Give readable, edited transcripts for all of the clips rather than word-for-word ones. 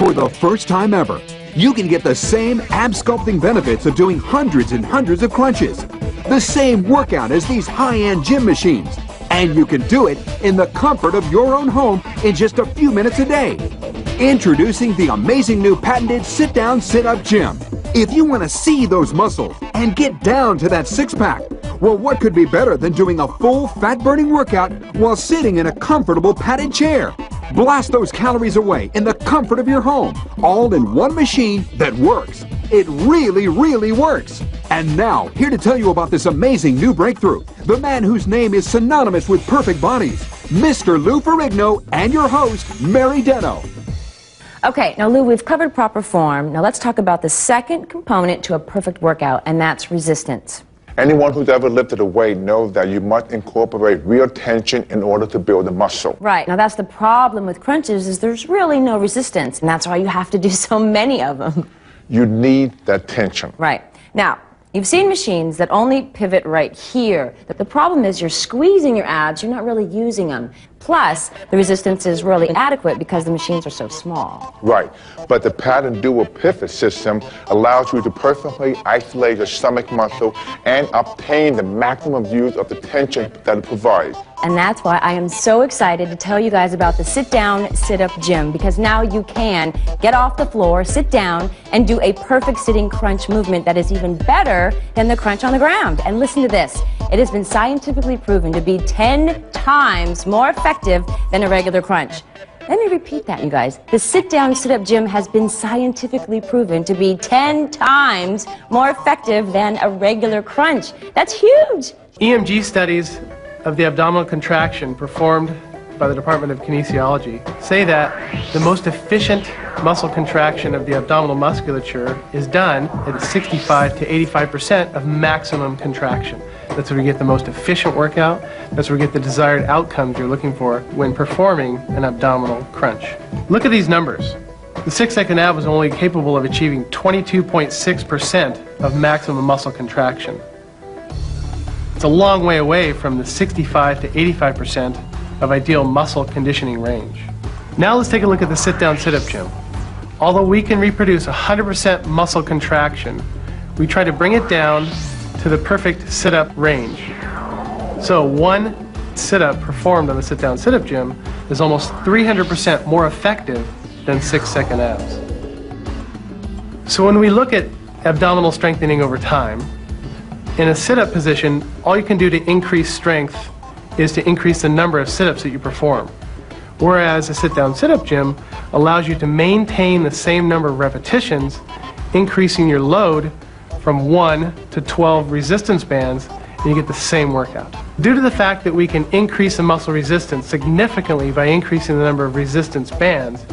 For the first time ever, you can get the same ab sculpting benefits of doing hundreds and hundreds of crunches. The same workout as these high-end gym machines. And you can do it in the comfort of your own home in just a few minutes a day. Introducing the amazing new patented sit-down sit-up gym. If you want to see those muscles and get down to that six-pack, well, what could be better than doing a full fat-burning workout while sitting in a comfortable padded chair? Blast those calories away in the comfort of your home, all in one machine that works. It really, really works. And now, here to tell you about this amazing new breakthrough, the man whose name is synonymous with perfect bodies, Mr. Lou Ferrigno, and your host, Mary Denno. Okay, now Lou, we've covered proper form. Now let's talk about the second component to a perfect workout, and that's resistance. Anyone who's ever lifted a weight knows that you must incorporate real tension in order to build a muscle. Right. Now that's the problem with crunches, is there's really no resistance, and that's why you have to do so many of them. You need that tension. Right. Now, you've seen machines that only pivot right here. The problem is you're squeezing your abs, you're not really using them. Plus, the resistance is really inadequate because the machines are so small. Right. But the pattern dual pivot system allows you to perfectly isolate your stomach muscle and obtain the maximum use of the tension that it provides. And that's why I am so excited to tell you guys about the sit-down, sit-up gym, because now you can get off the floor, sit down, and do a perfect sitting crunch movement that is even better than the crunch on the ground. And listen to this. It has been scientifically proven to be 10 times more effective than a regular crunch. Let me repeat that, you guys. The sit-down, sit-up gym has been scientifically proven to be 10 times more effective than a regular crunch. That's huge. EMG studies of the abdominal contraction performed by the Department of Kinesiology say that the most efficient muscle contraction of the abdominal musculature is done at 65 to 85% of maximum contraction. That's where we get the most efficient workout. That's where we get the desired outcomes you're looking for when performing an abdominal crunch. Look at these numbers. The 6-second ab was only capable of achieving 22.6% of maximum muscle contraction. It's a long way away from the 65 to 85% of ideal muscle conditioning range. Now let's take a look at the sit-down, sit-up gym. Although we can reproduce 100% muscle contraction, we try to bring it down to the perfect sit-up range. So one sit-up performed on the sit-down, sit-up gym is almost 300% more effective than 6-second abs. So when we look at abdominal strengthening over time, in a sit-up position, all you can do to increase strength is to increase the number of sit-ups that you perform. Whereas a sit-down, sit-up gym allows you to maintain the same number of repetitions, increasing your load from 1 to 12 resistance bands, and you get the same workout. Due to the fact that we can increase the muscle resistance significantly by increasing the number of resistance bands,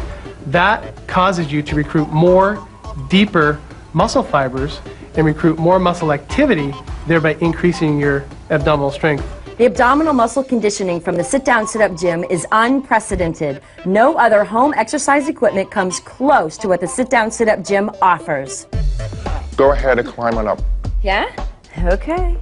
that causes you to recruit more, deeper muscle fibers and recruit more muscle activity, thereby increasing your abdominal strength. The abdominal muscle conditioning from the sit-down, sit-up gym is unprecedented. No other home exercise equipment comes close to what the sit-down, sit-up gym offers. Go ahead and climb on up. Yeah? Okay.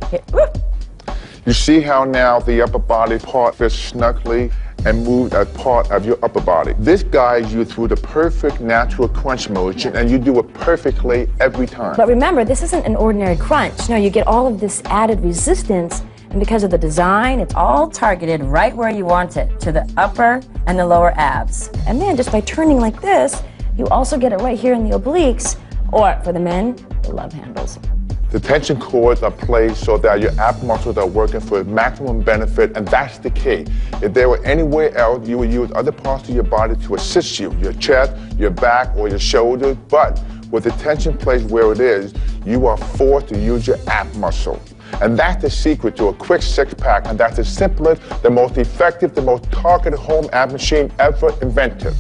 You see how now the upper body part fits snugly and moves as part of your upper body. This guides you through the perfect natural crunch motion, and you do it perfectly every time. But remember, this isn't an ordinary crunch. No, you get all of this added resistance, and because of the design, it's all targeted right where you want it, to the upper and the lower abs. And then just by turning like this, you also get it right here in the obliques, or for the men, the love handles. The tension cords are placed so that your ab muscles are working for maximum benefit, and that's the key. If they were anywhere else, you would use other parts of your body to assist you, your chest, your back, or your shoulders, but with the tension placed where it is, you are forced to use your ab muscle. And that's the secret to a quick six-pack, and that's the simplest, the most effective, the most targeted home ab machine ever invented.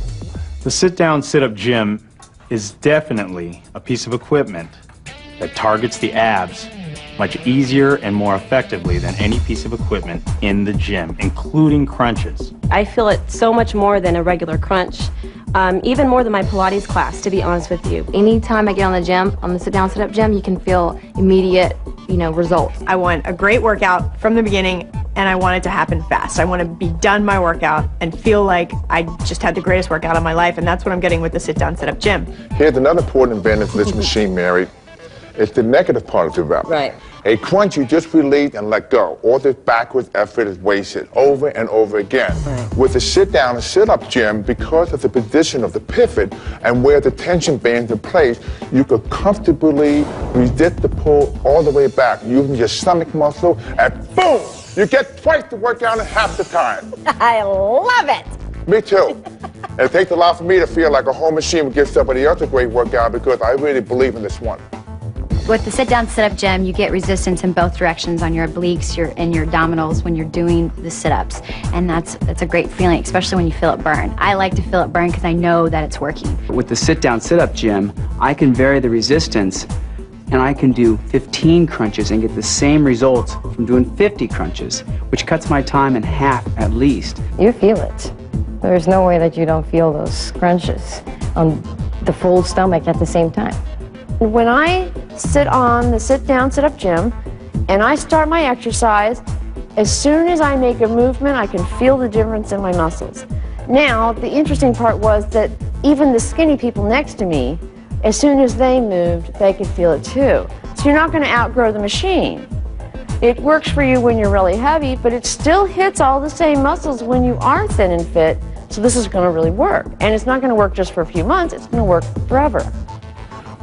The sit-down, sit-up gym is definitely a piece of equipment that targets the abs much easier and more effectively than any piece of equipment in the gym, including crunches. I feel it so much more than a regular crunch, even more than my Pilates class, to be honest with you. Anytime I get on the gym, on the sit-down, sit-up gym, you can feel immediate, results. I want a great workout from the beginning and I want it to happen fast. I want to be done my workout and feel like I just had the greatest workout of my life, and that's what I'm getting with the sit-down, sit-up gym. Here's another important advantage of this machine, Mary. It's the negative part of the rep. Right. A crunch you just release and let go. All this backwards effort is wasted over and over again. Right. With the sit-down and sit-up gym, because of the position of the pivot and where the tension bands are placed, you could comfortably resist the pull all the way back using your stomach muscle, and boom! You get twice the workout in half the time. I love it. Me too. And it takes a lot for me to feel like a whole machine would give somebody else a great workout because I really believe in this one. With the sit-down, sit-up gym, you get resistance in both directions on your obliques and your abdominals when you're doing the sit-ups. And that's a great feeling, especially when you feel it burn. I like to feel it burn because I know that it's working. With the sit-down, sit-up gym, I can vary the resistance, and I can do 15 crunches and get the same results from doing 50 crunches, which cuts my time in half at least. You feel it. There's no way that you don't feel those crunches on the full stomach at the same time. When I sit on the sit-down, sit-up gym, and I start my exercise, as soon as I make a movement, I can feel the difference in my muscles. Now, the interesting part was that even the skinny people next to me, as soon as they moved, they could feel it too. So you're not going to outgrow the machine. It works for you when you're really heavy, but it still hits all the same muscles when you are thin and fit, so this is going to really work. And it's not going to work just for a few months, it's going to work forever.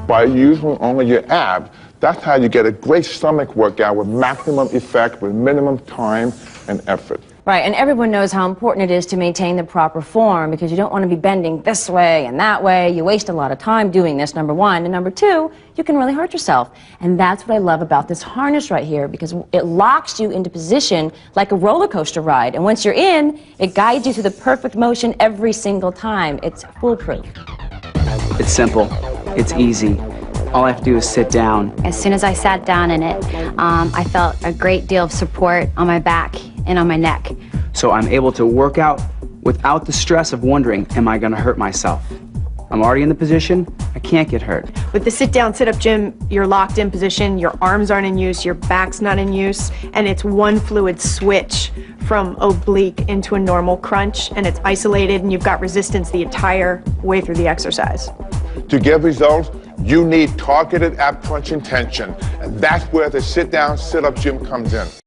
By using only your abs, that's how you get a great stomach workout with maximum effect, with minimum time and effort. Right, and everyone knows how important it is to maintain the proper form because you don't want to be bending this way and that way. You waste a lot of time doing this, number one. And number two, you can really hurt yourself. And that's what I love about this harness right here because it locks you into position like a roller coaster ride. And once you're in, it guides you through the perfect motion every single time. It's foolproof. It's simple. It's easy. All I have to do is sit down. As soon as I sat down in it, I felt a great deal of support on my back and on my neck. So I'm able to work out without the stress of wondering, am I going to hurt myself? I'm already in the position, I can't get hurt. With the sit-down, sit-up gym, you're locked in position, your arms aren't in use, your back's not in use, and it's one fluid switch from oblique into a normal crunch, and it's isolated, and you've got resistance the entire way through the exercise. To get results, you need targeted ab crunch intention, and that's where the sit-down, sit-up gym comes in.